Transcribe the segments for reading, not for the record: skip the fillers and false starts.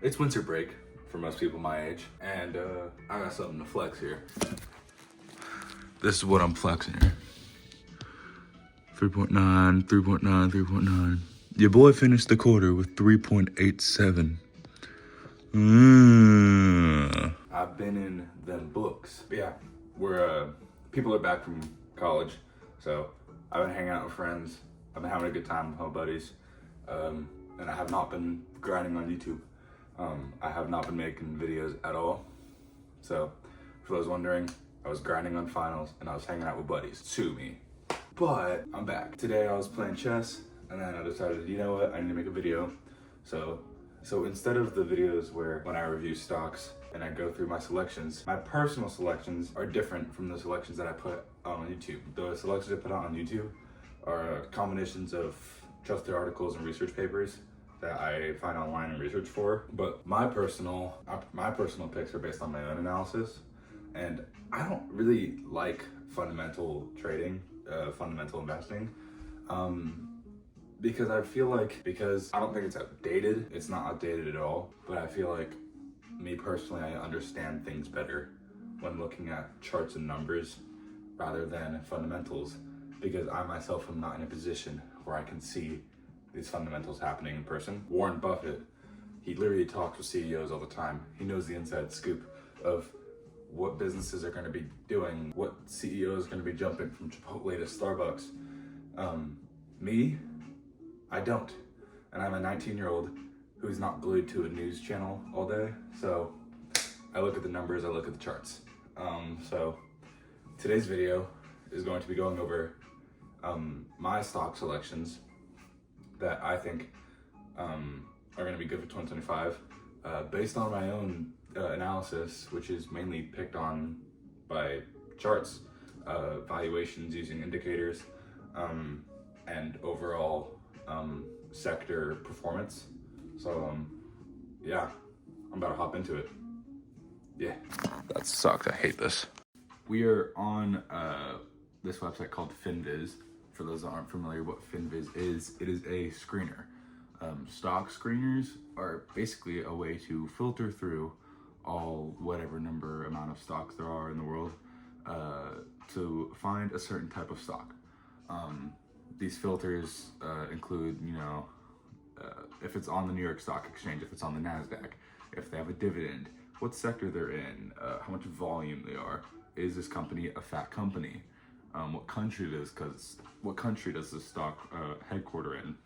It's winter break for most people my age, and I got something to flex here. This is what I'm flexing here. 3.9, 3.9, 3.9. Your boy finished the quarter with 3.87. I've been in them books. But yeah, people are back from college, so I've been hanging out with friends. I've been having a good time with my buddies, and I have not been grinding on YouTube. I have not been making videos at all. So, for those wondering, I was grinding on finals and I was hanging out with buddies. Sue me. But I'm back. Today I was playing chess and then I decided, you know what, I need to make a video. So instead of the videos where when I review stocks and I go through my selections, my personal selections are different from the selections that I put on YouTube. The selections I put out on YouTube are combinations of trusted articles and research papers that I find online and research for. But my personal picks are based on my own analysis. And I don't really like fundamental trading, fundamental investing. Because I feel like, because I don't think it's outdated. It's not outdated at all. But I feel like, me personally, I understand things better when looking at charts and numbers rather than fundamentals. Because I myself am not in a position where I can see these fundamentals happening in person. Warren Buffett, he literally talks with CEOs all the time. He knows the inside scoop of what businesses are going to be doing, what CEO is going to be jumping from Chipotle to Starbucks. Me, I don't. And I'm a 19-year-old who's not glued to a news channel all day. So I look at the numbers, I look at the charts. So today's video is going to be going over my stock selections that I think are going to be good for 2025 based on my own analysis, which is mainly picked on by charts, valuations using indicators, and overall sector performance. So yeah, I'm about to hop into it. Yeah, that sucks. I hate this. We are on this website called FinViz. For those that aren't familiar what FinViz is, it is a screener. Stock screeners are basically a way to filter through whatever amount of stocks there are in the world to find a certain type of stock. These filters include, if it's on the New York Stock Exchange, if it's on the NASDAQ, if they have a dividend, what sector they're in, how much volume they are, is this company a fat company, what country it is, what country does this stock headquarter in,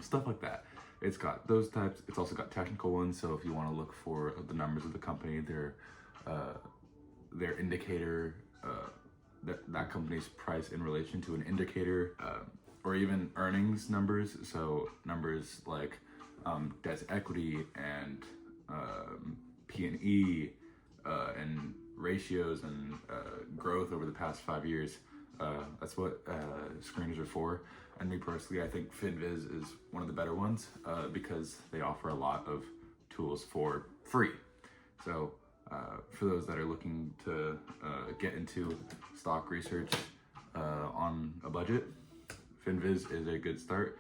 stuff like that. It's got those types. It's also got technical ones. So if you want to look for the numbers of the company, their indicator, that company's price in relation to an indicator, or even earnings numbers. So numbers like debt to equity and P/E and ratios and growth over the past 5 years. That's what screeners are for. And me personally, I think FinViz is one of the better ones because they offer a lot of tools for free. So for those that are looking to get into stock research on a budget, FinViz is a good start.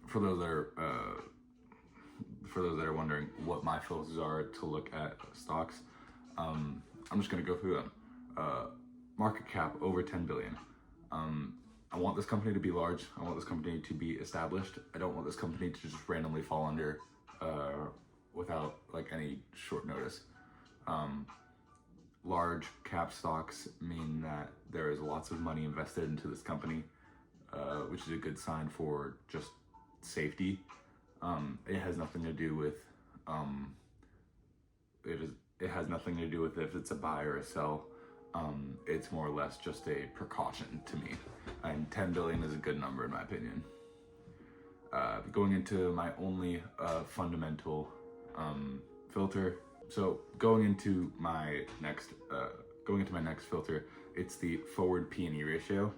For those that are wondering what my filters are to look at stocks, I'm just going to go through them. Market cap over 10 billion. I want this company to be large. I want this company to be established. I don't want this company to just randomly fall under without like any short notice. Large cap stocks mean that there is lots of money invested into this company, which is a good sign for just safety. It has nothing to do with it has nothing to do with if it's a buy or a sell. It's more or less just a precaution to me. And 10 billion is a good number in my opinion. Going into my only fundamental filter. So going into my next filter, it's the forward P/E ratio.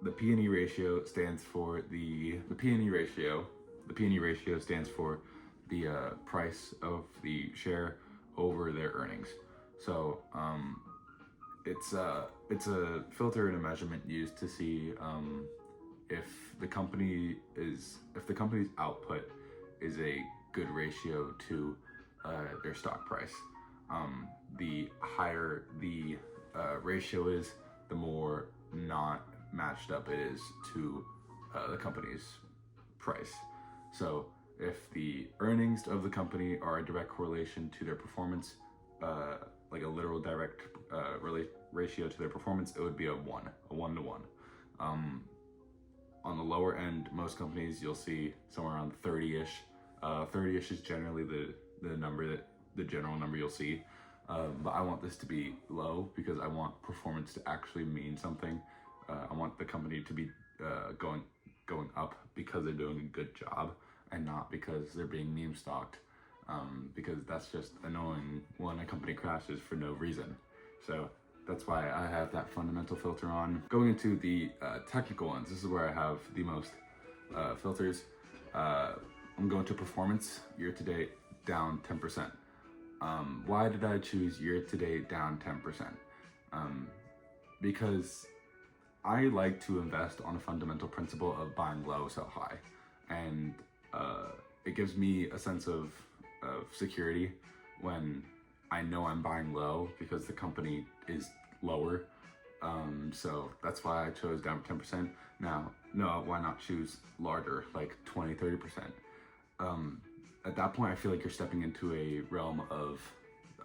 The P/E ratio stands for the P/E ratio stands for the price of the share over their earnings. So it's a filter and a measurement used to see if the company's output is a good ratio to their stock price, the higher the ratio is, the more not matched up it is to the company's price. So if the earnings of the company are a direct correlation to their performance, like a literal direct ratio to their performance, it would be a 1 to 1. On the lower end, most companies you'll see somewhere around 30-ish. 30-ish is generally the general number you'll see. But I want this to be low because I want performance to actually mean something. I want the company to be going up because they're doing a good job, and not because they're being meme stocked, because that's just annoying when a company crashes for no reason. So that's why I have that fundamental filter on. Going into the technical ones, this is where I have the most filters. I'm going to performance, year to date down 10%. Why did I choose year to date down 10%? Because I like to invest on a fundamental principle of buying low, sell high. And it gives me a sense of security when I know I'm buying low because the company is lower. So that's why I chose down 10%. Now, no, why not choose larger, like 20, 30%? At that point, I feel like you're stepping into a realm of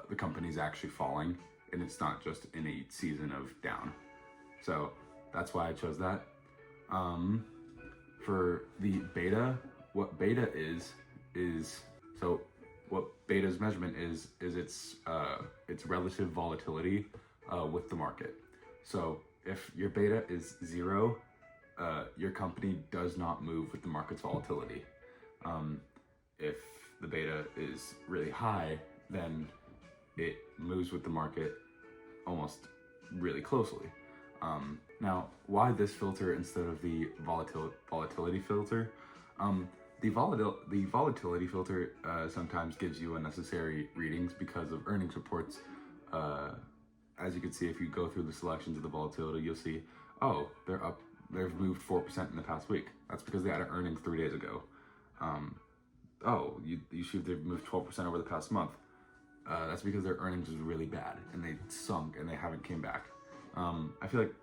the company's actually falling, and it's not just in a season of down. So that's why I chose that. For the beta, what beta is so what beta's measurement is its relative volatility with the market. So if your beta is 0, your company does not move with the market's volatility. If the beta is really high, then it moves with the market almost really closely. Now, why this filter instead of the volatility filter? The volatility filter sometimes gives you unnecessary readings because of earnings reports. As you can see, if you go through the selections of the volatility, you'll see, oh, they're up. They've moved 4% in the past week. That's because they had an earnings 3 days ago. Oh, you see they've moved 12% over the past month. That's because their earnings was really bad and they sunk and they haven't came back. I feel like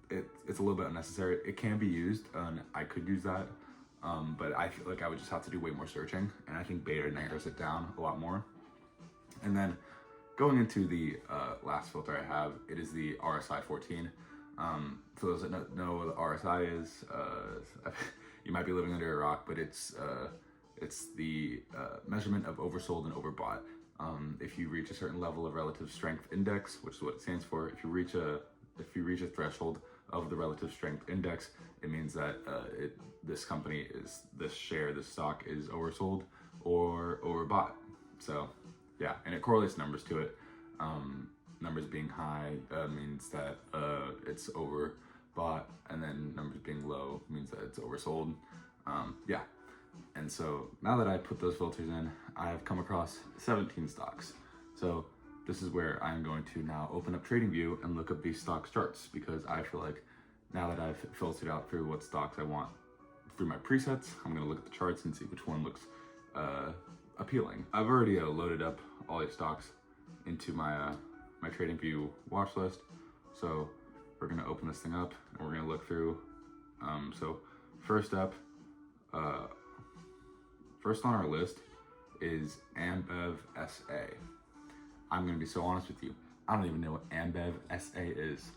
it's a little bit unnecessary. It can be used, and I could use that, but I feel like I would just have to do way more searching, and I think beta narrows it down a lot more. And then going into the last filter I have, it is the RSI 14. For those that don't know what the RSI is, you might be living under a rock, but it's the measurement of oversold and overbought. If you reach a certain level of relative strength index, which is what it stands for, if you reach a threshold of the relative strength index, it means that this stock is oversold or overbought. So yeah, and it correlates numbers to it. Numbers being high means that it's overbought, and then numbers being low means that it's oversold. Yeah. And so now that I put those filters in, I have come across 17 stocks. So this is where I'm going to now open up TradingView and look up these stocks charts, because I feel like now that I've filtered out through what stocks I want through my presets, I'm going to look at the charts and see which one looks appealing. I've already loaded up all these stocks into my my TradingView watch list. So we're going to open this thing up and we're going to look through. So first up, first on our list is Ambev SA. I'm going to be so honest with you. I don't even know what Ambev SA is,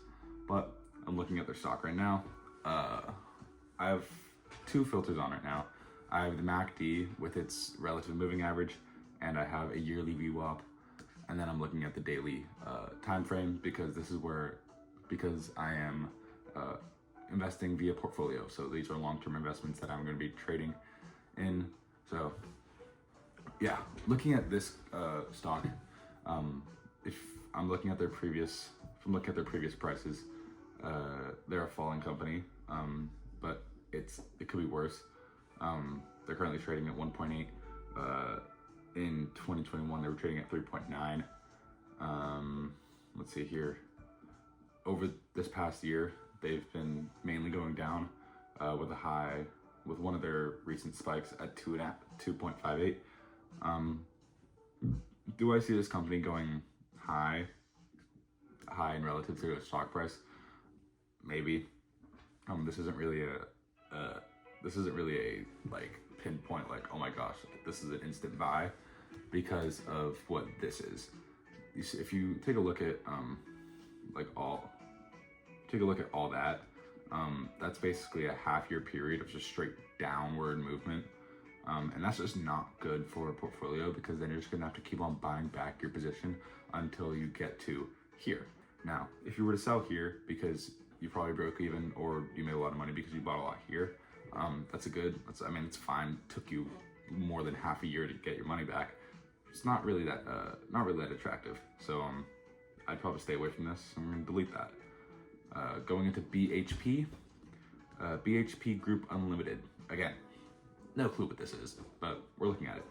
but I'm looking at their stock right now. I have two filters on right now. I have the MACD with its relative moving average, and I have a yearly VWAP. And then I'm looking at the daily time frame, because I am investing via portfolio. So these are long-term investments that I'm going to be trading in. So yeah, looking at this stock, if I'm looking at their previous prices, they're a falling company, but it could be worse. They're currently trading at 1.8. In 2021, they were trading at 3.9. Let's see here. Over this past year, they've been mainly going down. with a high, with one of their recent spikes at 2.58. Do I see this company going high in relative to its stock price? Maybe. This isn't really a like pinpoint, like, oh my gosh, this is an instant buy because of what this is. You see, if you take a look at all that, that's basically a half-year period of just straight downward movement. And that's just not good for a portfolio, because then you're just gonna have to keep on buying back your position until you get to here. Now, if you were to sell here because you probably broke even, or you made a lot of money because you bought a lot here, it's fine. It took you more than half a year to get your money back. It's not really that attractive. So I'd probably stay away from this. I'm gonna delete that. Going into BHP, BHP Group Unlimited. Again, no clue what this is, but we're looking at it.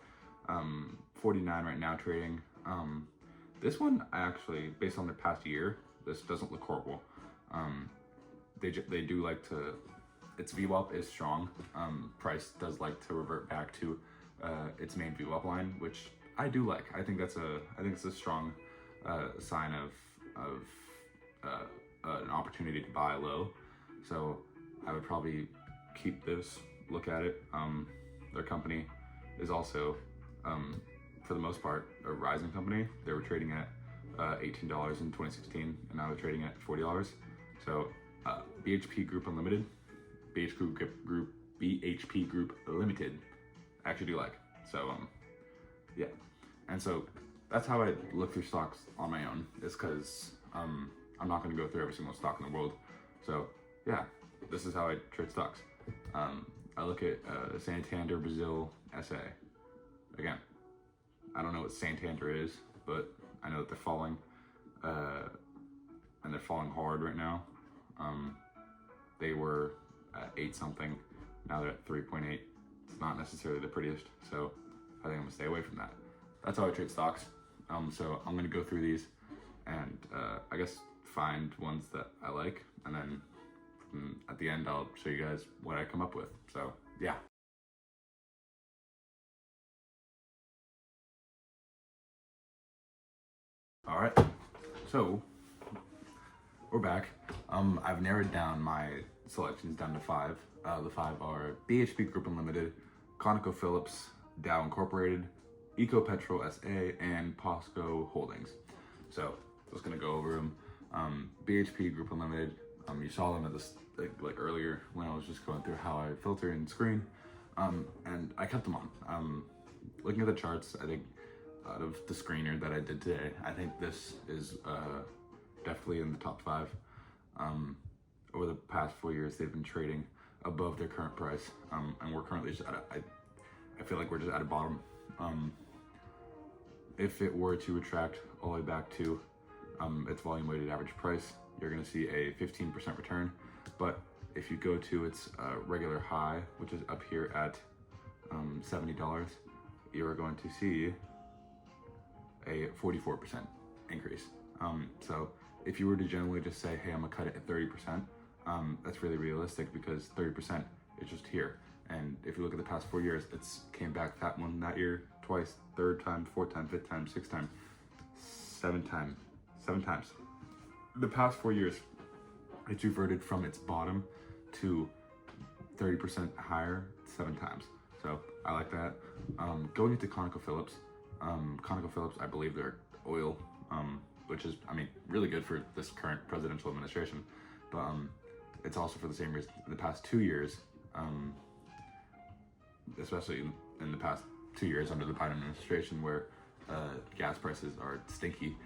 49 right now trading. This one, I actually, based on their past year, this doesn't look horrible. They do like to, its VWAP is strong. Price does like to revert back to its main VWAP line, which I do like. I think it's a strong sign of an opportunity to buy low. So I would probably keep this, look at it. Their company is also, for the most part, a rising company. They were trading at $18 in 2016, and now they're trading at $40. So BHP Group Unlimited, BHP Group Limited, I actually do like. So yeah, and so that's how I look through stocks on my own. Is because I'm not going to go through every single stock in the world. So yeah, this is how I trade stocks. I look at Santander Brazil SA. Again, I don't know what Santander is, but I know that they're falling, and they're falling hard right now. They were at 8 something, now they're at 3.8. It's not necessarily the prettiest, so I think I'm gonna stay away from that. That's how I trade stocks. So I'm gonna go through these and I guess find ones that I like, and then at the end I'll show you guys what I come up with. So yeah. All right, so we're back. I've narrowed down my selections down to 5. The 5 are BHP Group Unlimited, ConocoPhillips, Dow Incorporated, Ecopetrol SA, and POSCO Holdings. So just gonna go over them. BHP Group Unlimited, you saw them at this like earlier when I was just going through how I filter and screen, and I kept them on. Looking at the charts, I think out of the screener that I did today, I think this is definitely in the top 5. Over the past 4 years, they've been trading above their current price, and we're currently just at I feel like we're just at a bottom. If it were to retract all the way back to its volume weighted average price, you're going to see a 15% return. But if you go to its regular high, which is up here at $70, you are going to see a 44% increase. So if you were to generally just say, hey, I'm gonna cut it at 30%, that's really realistic, because 30% is just here. And if you look at the past 4 years, it's came back that year twice, 3rd time, 4th time, 5th time, 6th time, 7th time, 7 times. The past 4 years, it's reverted from its bottom to 30% higher 7 times. So I like that. Going into ConocoPhillips, ConocoPhillips, I believe they're oil, which is, really good for this current presidential administration. But it's also for the same reason. In the past 2 years, especially in the past 2 years under the Biden administration, where gas prices are stinky,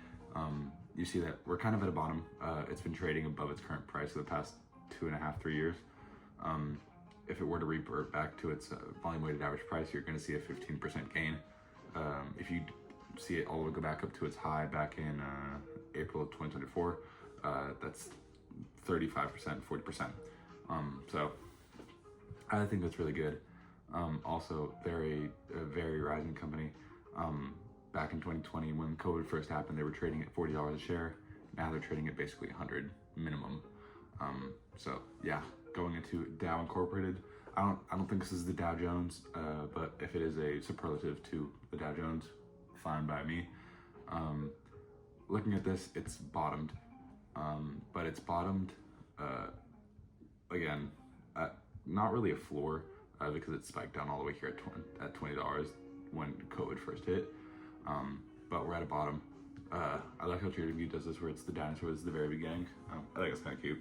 you see that we're kind of at a bottom. It's been trading above its current price for the past 2.5, 3 years. If it were to revert back to its volume weighted average price, you're going to see a 15% gain. If you see it all the way go back up to its high back in April of 2024, that's 35%, 40%. So I think that's really good. Also, they're a very rising company. Back in 2020, when COVID first happened, they were trading at $40 a share. Now they're trading at basically 100 minimum. So yeah, going into Dow Incorporated. I don't think this is the Dow Jones, but if it is a superlative to the Dow Jones, fine by me. Looking at this, it's bottomed, but it's bottomed again at not really a floor because it spiked down all the way here at $20 when COVID first hit. But we're at a bottom. I like how TradingView does this, where it's the dinosaurs at the very beginning. I think it's kind of cute.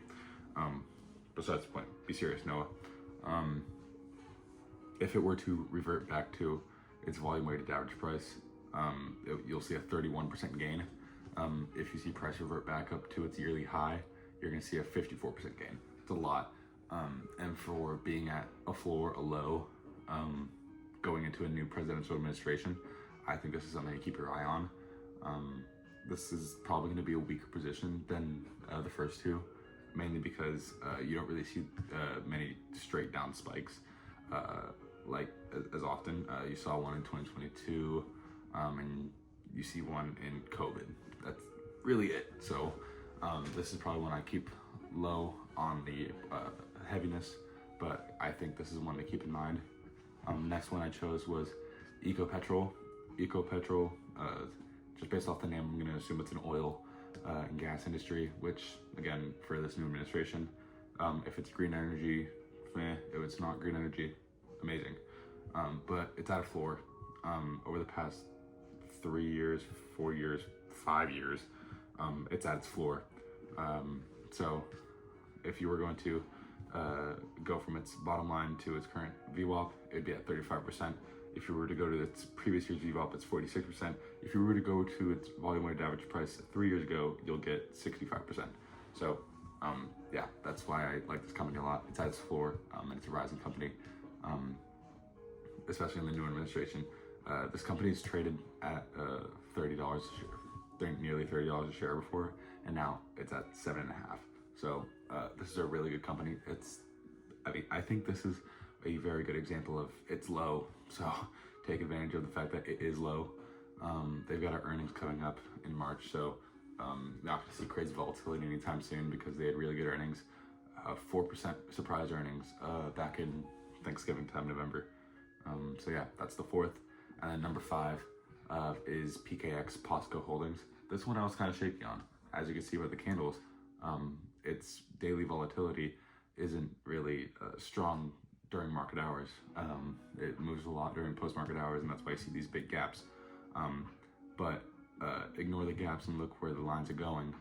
Besides the point, be serious, Noah. If it were to revert back to its volume weighted average price, you'll see a 31% gain. If you see price revert back up to its yearly high, you're going to see a 54% gain. It's a lot. And for being at a floor, a low, going into a new presidential administration, I think this is something to keep your eye on. This is probably going to be a weaker position than the first two, mainly because you don't really see many straight down spikes like as often. You saw one in 2022, and you see one in COVID. That's really it. So this is probably one I keep low on the heaviness, but I think this is one to keep in mind. Next one I chose was EcoPetrol. EcoPetrol, just based off the name, I'm going to assume it's an oil and gas industry, which, again, for this new administration, if it's green energy, if it's not green energy, amazing. But it's at a floor. Over the past 3 years, 4 years, 5 years, it's at its floor. So if you were going to go from its bottom line to its current VWAP, it'd be at 35%. If you were to go to its previous year's VWAP, it's 46%. If you were to go to its volume weighted average price 3 years ago, you'll get 65%. So yeah, that's why I like this company a lot. It's at its floor, and it's a rising company, especially in the new administration. This company's traded at $30 a share, nearly $30 a share before, and now it's at $7.50. So this is a really good company. I think this is a very good example of it's low, so take advantage of the fact that it is low. They've got our earnings coming up in March, so not going to see crazy volatility anytime soon because they had really good earnings. 4% surprise earnings back in Thanksgiving time, November. So yeah, that's the fourth. And then number 5 is PKX, POSCO Holdings. This one I was kind of shaky on. As you can see by the candles, its daily volatility isn't really strong during market hours. It moves a lot during post-market hours, and that's why you see these big gaps. But ignore the gaps and look where the lines are going.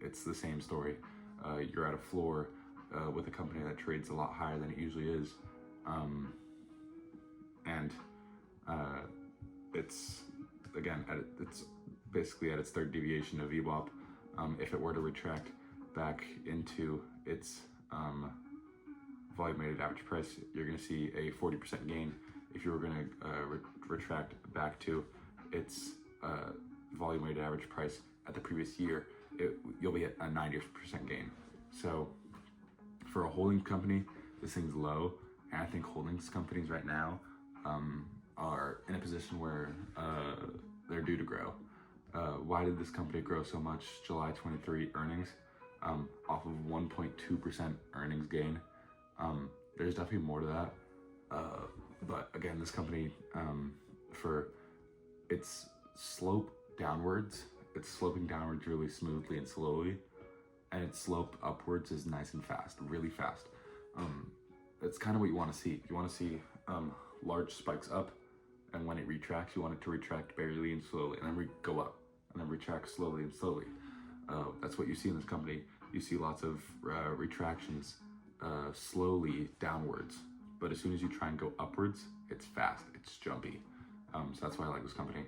It's the same story. You're at a floor with a company that trades a lot higher than it usually is. And it's, again, it's basically at its third deviation of VWAP. If it were to retract back into its volume weighted average price, you're going to see a 40% gain. If you were going to retract back to its volume weighted average price at the previous year, you'll be at a 90% gain. So for a holdings company, this thing's low, and I think holdings companies right now are in a position where they're due to grow. Why did this company grow so much? July 23 earnings off of 1.2% earnings gain. There's definitely more to that. But again, this company, for its slope downwards, it's sloping downwards really smoothly and slowly, and its slope upwards is nice and fast, really fast. It's kind of what you want to see. You want to see large spikes up, and when it retracts, you want it to retract barely and slowly, and then go up, and then retract slowly and slowly. That's what you see in this company. You see lots of retractions slowly downwards, but as soon as you try and go upwards, it's fast, it's jumpy. So that's why I like this company.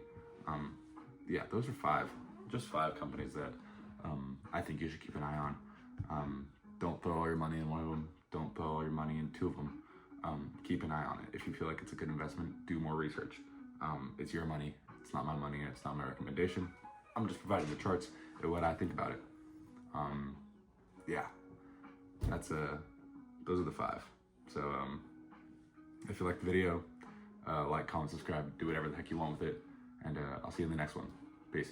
Yeah, those are just five companies that I think you should keep an eye on. Don't throw all your money in one of them. Don't throw all your money in two of them. Keep an eye on it. If you feel like it's a good investment, do more research. It's your money. It's not my money, and it's not my recommendation. I'm just providing the charts and what I think about it. Yeah, those are the five. So if you like the video, like, comment, subscribe, do whatever the heck you want with it, and I'll see you in the next one. Peace.